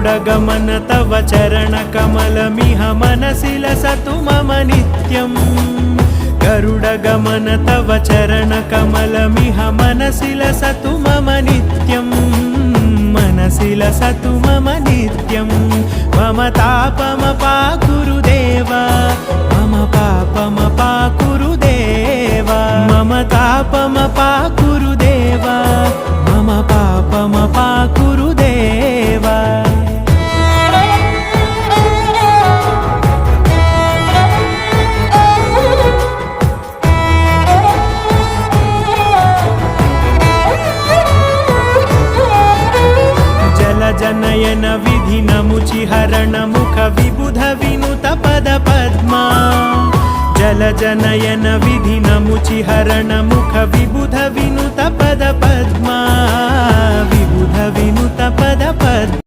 गरुडगमन तव चरणकमलमिह मनसि लसतु मम नित्यम् गरुडगमन तव चरणकमलमिह मनसि लसतु मम नित्यम् मनसि लसतु मम नित्यं मम तापमपाकुरु देवा मम पापमपाकुरु देवा मम तापमपाकुरु देवा मम पापमपाकुरु देवा जनयन विधि नमुचिहरण मुख विबुध विनुत पद पद्मा जल जनयन विधि नमुचिहरण मुख विबुध विनुत पद पद्मा विबुध विनुत पद पद्मा।